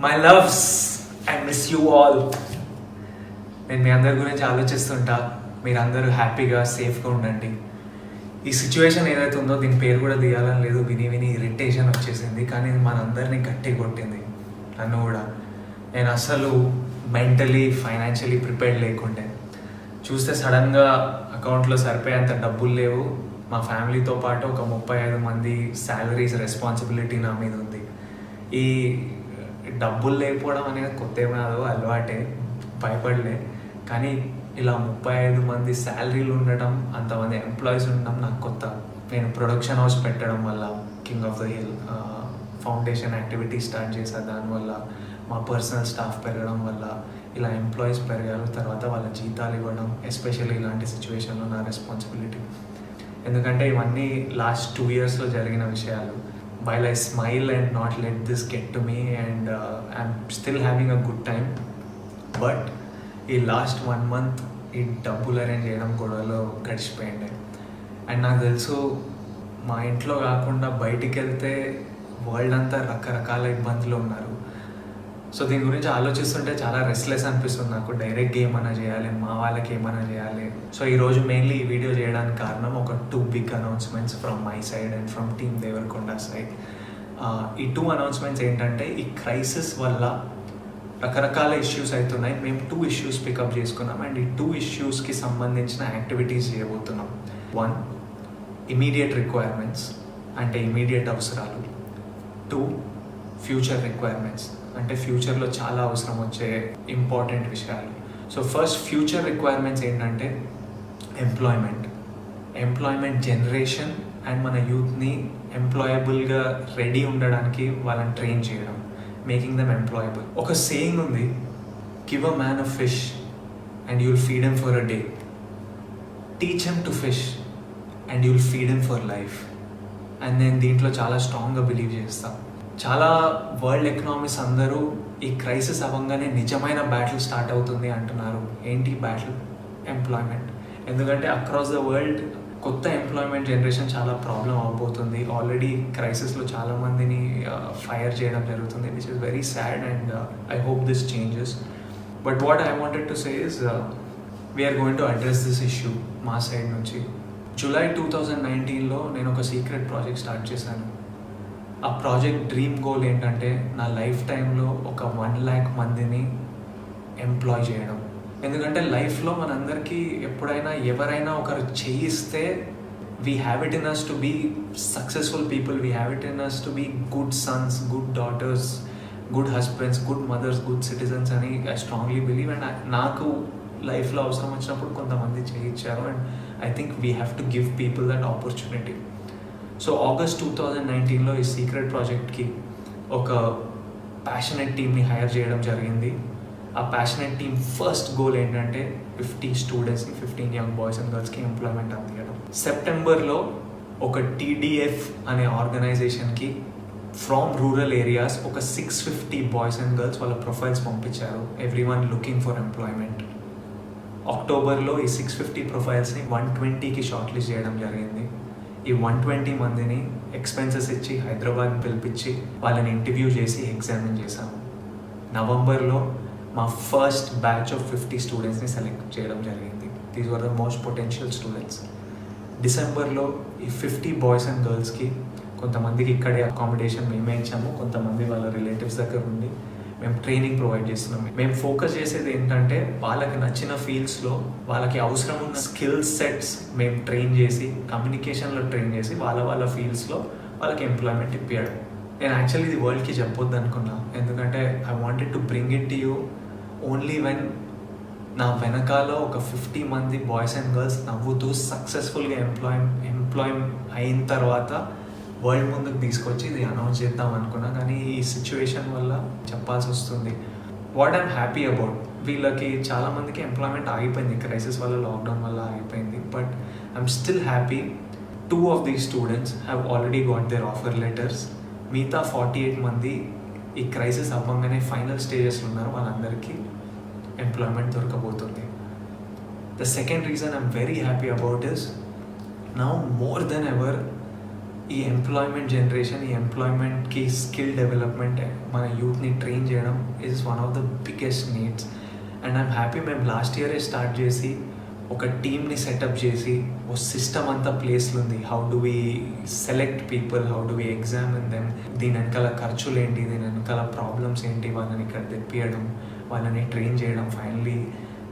My loves, I miss you all. నేను మీ అందరి గురించి ఆలోచిస్తుంటా. మీరందరూ హ్యాపీగా సేఫ్గా ఉండండి. ఈ సిచ్యువేషన్ ఏదైతే ఉందో దీని పేరు కూడా తీయాలని లేదు, విని విని ఇరిటేషన్ వచ్చేసింది. కానీ ఇది మనందరినీ గట్టి కొట్టింది, నన్ను కూడా. నేను అసలు మెంటలీ ఫైనాన్షియలీ ప్రిపేర్డ్ లేకుండే. చూస్తే సడన్గా అకౌంట్లో సరిపోయేంత డబ్బులు లేవు. మా ఫ్యామిలీతో పాటు ఒక 35 మంది శాలరీస్ రెస్పాన్సిబిలిటీ నా మీద ఉంది. ఈ డబ్బులు లేకపోవడం అనేది కొత్త ఏం కాదు, అలవాటే, భయపడలే. కానీ ఇలా 35 మంది శాలరీలు ఉండటం, అంతమంది ఎంప్లాయీస్ ఉండడం నాకు కొత్త. నేను ప్రొడక్షన్ హౌస్ పెట్టడం వల్ల, king of the hill foundation activity start చేశాను. దానివల్ల మా పర్సనల్ స్టాఫ్ పెరగడం వల్ల ఇలా ఎంప్లాయీస్ పెరగారు. తర్వాత వాళ్ళ జీతాలు ఇవ్వడం, ఎస్పెషల్లీ ఇలాంటి సిచ్యువేషన్లో నా రెస్పాన్సిబిలిటీ. ఎందుకంటే ఇవన్నీ లాస్ట్ 2 yearsలో జరిగిన విషయాలు. While I smile and not let this get to me and I'm still having a good time. But ఈ లాస్ట్ 1 month ఈ డబ్బులు అరేంజ్ చేయడం గొడవలో గడిచిపోయింది. అండ్ నాకు తెలుసు మా ఇంట్లో కాకుండా బయటికి వెళ్తే వరల్డ్ అంతా రకరకాల ఇబ్బందులు ఉన్నారు. సో దీని గురించి ఆలోచిస్తుంటే చాలా రెస్ట్లెస్ అనిపిస్తుంది నాకు. డైరెక్ట్ ఏమైనా చేయాలి, మా వాళ్ళకి ఏమైనా చేయాలి. సో ఈరోజు మెయిన్లీ ఈ వీడియో చేయడానికి కారణం ఒక 2 big announcements from my side and from team Devarakonda side. ఈ 2 announcements ఏంటంటే, ఈ క్రైసిస్ వల్ల రకరకాల ఇష్యూస్ అవుతున్నాయి. మేము 2 issues పికప్ చేసుకున్నాం అండ్ ఈ 2 issuesకి సంబంధించిన యాక్టివిటీస్ చేయబోతున్నాం. 1, ఇమీడియట్ రిక్వైర్మెంట్స్ అంటే ఇమీడియట్ అవసరాలు. 2, ఫ్యూచర్ రిక్వైర్మెంట్స్ అంటే ఫ్యూచర్లో చాలా అవసరం వచ్చే ఇంపార్టెంట్ విషయాలు. సో ఫస్ట్ ఫ్యూచర్ రిక్వైర్మెంట్స్ ఏంటంటే ఎంప్లాయ్మెంట్ జనరేషన్ అండ్ మన యూత్ని ఎంప్లాయబుల్గా రెడీ ఉండడానికి వాళ్ళని ట్రైన్ చేయడం, మేకింగ్ దెమ్ ఎంప్లాయబుల్. ఒక సేయింగ్ ఉంది, give a man a fish and you'll feed him for a day, teach him to fish and you'll feed him for life. And నేను దీంట్లో చాలా స్ట్రాంగ్గా బిలీవ్ చేస్తాను. చాలా వరల్డ్ ఎకనామిక్స్ అందరూ ఈ క్రైసిస్ అవ్వగానే నిజమైన బ్యాటిల్ స్టార్ట్ అవుతుంది అంటున్నారు. ఏంటి బ్యాటిల్? ఎంప్లాయ్మెంట్. ఎందుకంటే అక్రాస్ ద వరల్డ్ కొత్త ఎంప్లాయ్మెంట్ జనరేషన్ చాలా ప్రాబ్లం అవబోతుంది. ఆల్రెడీ క్రైసిస్లో చాలామందిని ఫైర్ చేయడం జరుగుతుంది, which is very sad and I hope this changes. But what I wanted to say is we're going to address this issue మా side నుంచి. July 2019లో నేను ఒక సీక్రెట్ ప్రాజెక్ట్ స్టార్ట్ చేశాను. ఆ ప్రాజెక్ట్ డ్రీమ్ గోల్ ఏంటంటే, నా లైఫ్ టైంలో ఒక 1 lakh మందిని ఎంప్లాయ్ చేయడం. ఎందుకంటే లైఫ్లో మనందరికీ ఎప్పుడైనా ఎవరైనా ఒకరు చేయిస్తే we have it in us to be successful people, we have it in us to be good sons, good daughters, good husbands, good mothers, good citizens అని ఐ స్ట్రాంగ్లీ బిలీవ్. అండ్ నాకు లైఫ్లో అవసరం వచ్చినప్పుడు కొంతమంది చేయించారు and I think we have to give people that opportunity. So August 2019లో ఈ secret ప్రాజెక్ట్కి ఒక ప్యాషనెట్ టీమ్ని హైర్ చేయడం జరిగింది. ఆ ప్యాషనెట్ టీమ్ ఫస్ట్ గోల్ ఏంటంటే 50 స్టూడెంట్స్కి, 15 యంగ్ బాయ్స్ అండ్ గర్ల్స్కి ఎంప్లాయ్మెంట్ అందించడం. సెప్టెంబర్లో ఒక TDF అనే ఆర్గనైజేషన్కి ఫ్రమ్ రూరల్ ఏరియాస్ ఒక 650 బాయ్స్ అండ్ గర్ల్స్ వాళ్ళ ప్రొఫైల్స్ పంపించారు, ఎవ్రీవన్ లుకింగ్ ఫర్ ఎంప్లాయ్మెంట్. అక్టోబర్లో ఈ 650 ప్రొఫైల్స్ని 120కి షార్ట్ లిస్ట్ చేయడం జరిగింది. ఈ 120 మందిని ఎక్స్పెన్సెస్ ఇచ్చి హైదరాబాద్ పిలిపించి వాళ్ళని ఇంటర్వ్యూ చేసి ఎగ్జామిన్ చేశాము. నవంబర్లో మా ఫస్ట్ బ్యాచ్ ఆఫ్ 50 స్టూడెంట్స్ని సెలెక్ట్ చేయడం జరిగింది. These were the most potential students. డిసెంబర్లో ఈ 50 బాయ్స్ అండ్ గర్ల్స్కి కొంతమందికి ఇక్కడే అకామిడేషన్ మేమే ఇచ్చాము, కొంతమంది వాళ్ళ రిలేటివ్స్ దగ్గర ఉండి మేము ట్రైనింగ్ ప్రొవైడ్ చేస్తున్నాం. మేము ఫోకస్ చేసేది ఏంటంటే, వాళ్ళకి నచ్చిన ఫీల్డ్స్లో వాళ్ళకి అవసరం ఉన్న స్కిల్ సెట్స్ మేము ట్రైన్ చేసి, కమ్యూనికేషన్లో ట్రైన్ చేసి వాళ్ళ ఫీల్డ్స్లో వాళ్ళకి ఎంప్లాయ్మెంట్ ఇప్పించడం. నేను యాక్చువల్లీ ఇది వరల్డ్కి చెప్పొద్దు అనుకున్నా, ఎందుకంటే I wanted to bring it to you only when నా వెనకాల ఒక 50 మంది బాయ్స్ అండ్ గర్ల్స్ నవ్వుతూ సక్సెస్ఫుల్గా ఎంప్లాయ్ అయిన తర్వాత వరల్డ్ ముందుకు తీసుకొచ్చి ఇది అనౌన్స్ చేద్దాం అనుకున్నా. కానీ ఈ సిచ్యువేషన్ వల్ల చెప్పాల్సి వస్తుంది. వాట్ ఐఎమ్ హ్యాపీ అబౌట్, వీళ్ళకి చాలామందికి ఎంప్లాయ్మెంట్ ఆగిపోయింది, క్రైసిస్ వల్ల, లాక్డౌన్ వల్ల ఆగిపోయింది. But I'm still happy 2 of these students have already got their offer letters. మిగతా 48 మంది ఈ క్రైసిస్ అవ్వగానే ఫైనల్ స్టేజెస్లో ఉన్నారు, వాళ్ళందరికీ ఎంప్లాయ్మెంట్ దొరకబోతుంది. The second reason I'm very happy about this, now more than ever ఈ ఎంప్లాయ్మెంట్ జనరేషన్, ఈ ఎంప్లాయ్మెంట్కి స్కిల్ డెవలప్మెంట్ మన యూత్ని ట్రైన్ చేయడం is one of the biggest needs. And I'm happy మేము లాస్ట్ ఇయరే స్టార్ట్ చేసి ఒక టీమ్ని సెటప్ చేసి ఓ సిస్టమ్ అంతా ప్లేస్లో ఉంది. How do we select people, how do we examine them, దీని వెనకాల ఖర్చులు ఏంటి, దీని వెనకాల ప్రాబ్లమ్స్ ఏంటి, వాళ్ళని ఇక్కడ తెప్పియడం, వాళ్ళని ట్రైన్ చేయడం, ఫైనలీ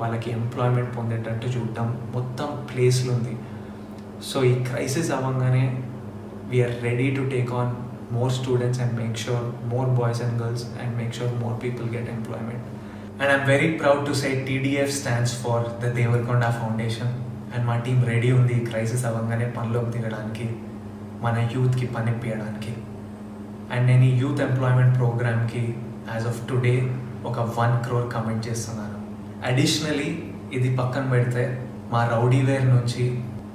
వాళ్ళకి ఎంప్లాయ్మెంట్ పొందేటట్టు చూడటం, మొత్తం ప్లేస్లో ఉంది. సో ఈ క్రైసిస్ అవ్వగానే we're ready to take on more students and make sure more boys and girls and make sure more people get employment. And I'm very proud to say TDF stands for the Devarakonda Foundation, and my team ready undi crisis avangane panloki digadaniki, mana youth ki pani piyadడానికి. And nenu youth employment program ki as of today oka 1 crore commit chestunnanu. Additionally ఇది పక్కన పెడితే మా rowdy wear నుంచి,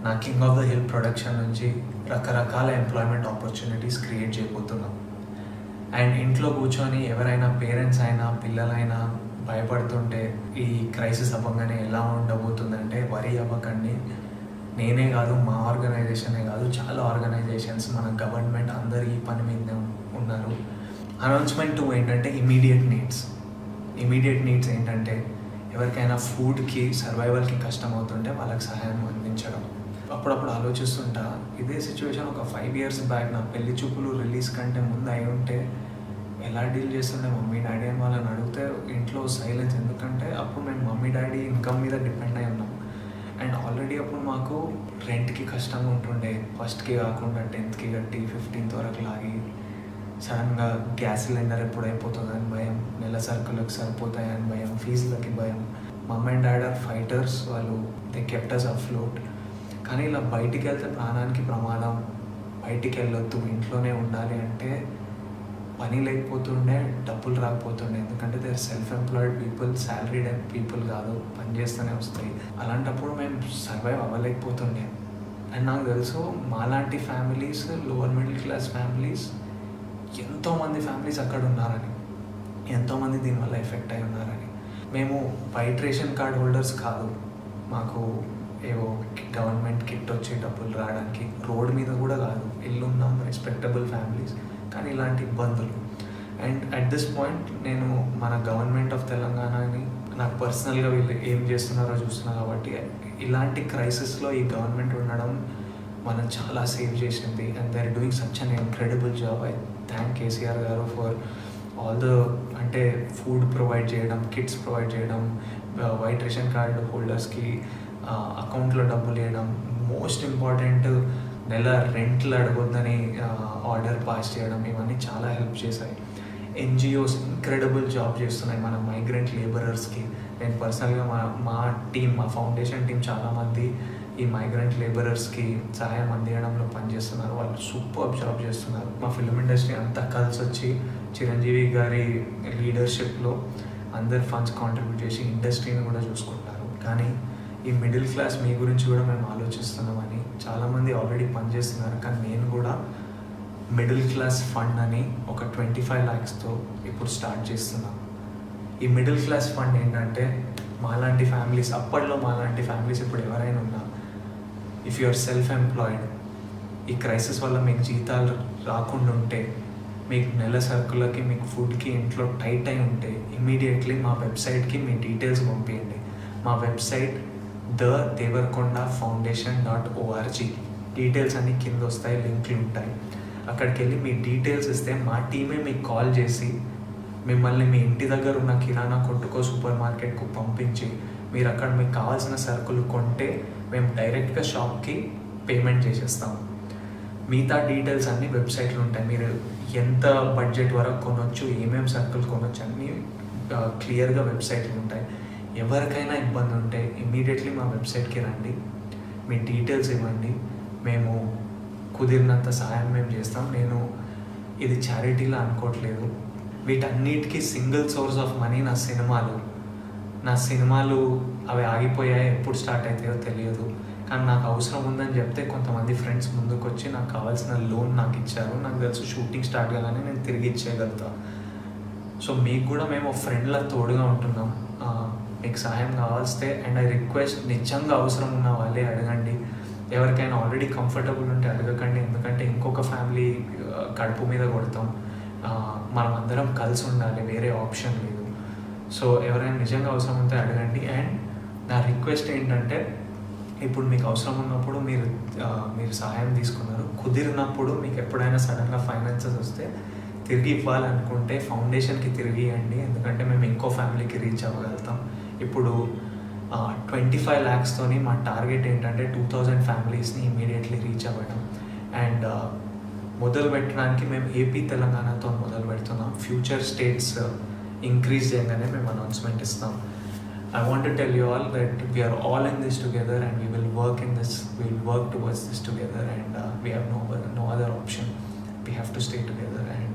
నా king of the hill production నుంచి రకరకాల employment opportunities create చేయబోతున్నాం. And ఇంట్లో కూర్చొని ఎవరైనా పేరెంట్స్ అయినా పిల్లలైనా భయపడుతుంటే ఈ క్రైసిస్ అవ్వగానే ఎలా ఉండబోతుందంటే వరీ అవ్వకండి. నేనే కాదు, మా ఆర్గనైజేషనే కాదు, చాలా ఆర్గనైజేషన్స్, మన గవర్నమెంట్ అందరు ఈ పని మీద ఉన్నారు. అనౌన్స్మెంట్ 2 ఏంటంటే ఇమీడియట్ నీడ్స్ ఏంటంటే ఎవరికైనా ఫుడ్కి, సర్వైవల్కి కష్టం అవుతుంటే వాళ్ళకి సహాయం అందించడం. అప్పుడప్పుడు ఆలోచిస్తుంటా, ఇదే సిచ్యువేషన్ ఒక 5 years బ్యాక్ నా పెళ్లి చూపులు రిలీజ్ కంటే ముందు అయి ఉంటే ఎలా డీల్ చేస్తుండే మమ్మీ డాడీ అని వాళ్ళని అడిగితే ఇంట్లో సైలెన్స్. ఎందుకంటే అప్పుడు మేము మమ్మీ డాడీ ఇన్కమ్ మీద డిపెండ్ అయి ఉన్నాం. అండ్ ఆల్రెడీ అప్పుడు మాకు రెంట్కి కష్టంగా ఉంటుండే, ఫస్ట్కి కాకుండా 10th కట్టి 15th వరకు లాగి, సడన్గా గ్యాస్ సిలిండర్ ఎప్పుడు అయిపోతుందని భయం, నెల సరుకులకు సరిపోతాయని భయం, ఫీజులకి భయం. మమ్ అండ్ డాడ్ ఆర్ ఫైటర్స్, వాళ్ళు దే కెప్ట్ us afloat. కానీ ఇలా బయటికి వెళ్తే ప్రాణానికి ప్రమాదం, బయటికి వెళ్ళొద్దు, ఇంట్లోనే ఉండాలి అంటే పని లేకపోతుండే, డబ్బులు రాకపోతుండే. ఎందుకంటే they are self employed people, salaried people కాదు, పని చేస్తూనే వస్తాయి. అలాంటప్పుడు మేము సర్వైవ్ అవ్వలేకపోతుండే. అండ్ నాకు తెలుసు మాలాంటి families, lower middle class families, ఎంతోమంది ఫ్యామిలీస్ అక్కడ ఉన్నారని, ఎంతోమంది దీనివల్ల ఎఫెక్ట్ అయి ఉన్నారని. మేము వైట్ రేషన్ కార్డ్ హోల్డర్స్ కాదు, మాకు ఏవో గవర్నమెంట్ కిట్ వచ్చి డబ్బులు రావడానికి, రోడ్ మీద కూడా కాదు, ఇల్లు ఉన్నాం, రెస్పెక్టబుల్ ఫ్యామిలీస్, కానీ ఇలాంటి ఇబ్బందులు. అండ్ అట్ దిస్ పాయింట్ నేను మన గవర్నమెంట్ ఆఫ్ తెలంగాణని, నాకు పర్సనల్గా వీళ్ళు ఏం చేస్తున్నారో చూస్తున్నా కాబట్టి, ఇలాంటి క్రైసిస్లో ఈ గవర్నమెంట్ ఉండడం మనం చాలా సేవ్ చేసింది. And they are doing such an incredible job. I thank KCR గారు ఫర్ ఆల్ ద, అంటే ఫుడ్ ప్రొవైడ్ చేయడం, కిట్స్ ప్రొవైడ్ చేయడం, వైట్ రేషన్ కార్డు హోల్డర్స్కి అకౌంట్లో డబ్బులు వేయడం, మోస్ట్ ఇంపార్టెంట్ నెల రెంట్లు అడగొద్దని ఆర్డర్ పాస్ చేయడం, ఇవన్నీ చాలా హెల్ప్ చేశాయి. ఎన్జిఓస్ ఇంక్రెడిబుల్ జాబ్ చేస్తున్నాయి మన మైగ్రెంట్ లేబరర్స్కి. నేను పర్సనల్గా మా టీం, మా ఫౌండేషన్ టీం చాలామంది ఈ మైగ్రెంట్ లేబరర్స్కి సహాయం అందించడంలో పనిచేస్తున్నారు. వాళ్ళు సూపర్ జాబ్ చేస్తున్నారు. మా ఫిల్మ్ ఇండస్ట్రీ అంతా కలిసి వచ్చి చిరంజీవి గారి లీడర్షిప్లో అందరు ఫండ్స్ కాంట్రిబ్యూట్ చేసి ఇండస్ట్రీని కూడా చూసుకుంటారు. కానీ ఈ మిడిల్ క్లాస్ మీ గురించి కూడా మేము ఆలోచిస్తున్నామని, చాలామంది ఆల్రెడీ పనిచేస్తున్నారు. కానీ నేను కూడా మిడిల్ క్లాస్ ఫండ్ అని ఒక 25 lakhsతో ఇప్పుడు స్టార్ట్ చేస్తున్నాం. ఈ మిడిల్ క్లాస్ ఫండ్ ఏంటంటే మాలాంటి ఫ్యామిలీస్, అప్పట్లో మాలాంటి ఫ్యామిలీస్ ఇప్పుడు ఎవరైనా ఉన్నా, if you are self employed, ఈ క్రైసిస్ వల్ల మీకు జీతాలు రాకుండా ఉంటే, మీకు నెల సరుకులకి, మీకు ఫుడ్కి ఇంట్లో టైట్ అయి ఉంటే, ఇమీడియట్లీ మా వెబ్సైట్కి మీ డీటెయిల్స్ పంపించండి. మా వెబ్సైట్ thedevarkondafoundation.org. డీటెయిల్స్ అన్నీ కింద వస్తాయి, లింక్లు ఉంటాయి. అక్కడికి వెళ్ళి మీ డీటెయిల్స్ ఇస్తే మా టీమే మీకు కాల్ చేసి మిమ్మల్ని మీ ఇంటి దగ్గర ఉన్న కిరాణా కొట్టుకో, సూపర్ మార్కెట్కు పంపించి, మీరు అక్కడ మీకు కావాల్సిన సరుకులు కొంటే మేము డైరెక్ట్గా షాప్కి పేమెంట్ చేసేస్తాము. మిగతా డీటెయిల్స్ అన్నీ వెబ్సైట్లో ఉంటాయి. మీరు ఎంత బడ్జెట్ వరకు కొనవచ్చు, ఏమేమి సరుకులు కొనవచ్చు అన్నీ క్లియర్గా వెబ్సైట్లో ఉంటాయి. ఎవరికైనా ఇబ్బంది ఉంటే ఇమ్మీడియట్లీ మా వెబ్సైట్కి రండి, మీ డీటెయిల్స్ ఇవ్వండి, మేము కుదిరినంత సహాయం మేము చేస్తాం. నేను ఇది చారిటీలా అనుకోవట్లేదు. వీటన్నిటికీ సింగిల్ సోర్స్ ఆఫ్ మనీ నా సినిమాలు అవి ఆగిపోయాయి, ఎప్పుడు స్టార్ట్ అవుతాయో తెలియదు. కానీ నాకు అవసరం ఉందని చెప్తే కొంతమంది ఫ్రెండ్స్ ముందుకు వచ్చి నాకు కావాల్సిన లోన్ నాకు ఇచ్చారు. నాకు తెలుసు షూటింగ్ స్టార్ట్ కాగానే నేను తిరిగి ఇచ్చేయగలుగుతా. సో మీకు కూడా మేము ఫ్రెండ్లా తోడుగా ఉంటున్నాం. మీకు సహాయం కావాల్స్తే, అండ్ ఐ రిక్వెస్ట్, నిజంగా అవసరం ఉన్న వాళ్ళే అడగండి. ఎవరికైనా ఆల్రెడీ కంఫర్టబుల్ ఉంటే అడగకండి, ఎందుకంటే ఇంకొక ఫ్యామిలీ కడుపు మీద కొడతాం. మనం అందరం కలిసి ఉండాలి, వేరే ఆప్షన్ లేదు. సో ఎవరైనా నిజంగా అవసరం ఉంటే అడగండి. అండ్ నా రిక్వెస్ట్ ఏంటంటే, ఇప్పుడు మీకు అవసరం ఉన్నప్పుడు మీరు సహాయం తీసుకున్నారు, కుదిరినప్పుడు మీకు ఎప్పుడైనా సడన్గా ఫైనాన్సెస్ వస్తే తిరిగి ఇవ్వాలనుకుంటే ఫౌండేషన్కి తిరిగి ఇవ్వండి, ఎందుకంటే మేము ఇంకో ఫ్యామిలీకి రీచ్ అవ్వగలుగుతాం. ఇప్పుడు 25 lakhstoni మా టార్గెట్ ఏంటంటే 2000 ఫ్యామిలీస్ని ఇమీడియట్లీ రీచ్ అవ్వడం. అండ్ మొదలు పెట్టడానికి మేము ఏపీ తెలంగాణతో మొదలు పెడుతున్నాం. ఫ్యూచర్ స్టేట్స్ ఇంక్రీజ్ చేయగానే మేము అనౌన్స్మెంట్ ఇస్తాం. I want to tell you all that we are all in this together and we will work towards this together, and we have no other option. We have to stay together and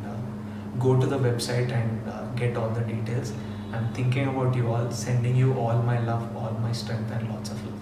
go to the website and get all the details. I'm thinking about you all, sending you all my love, all my strength and lots of love.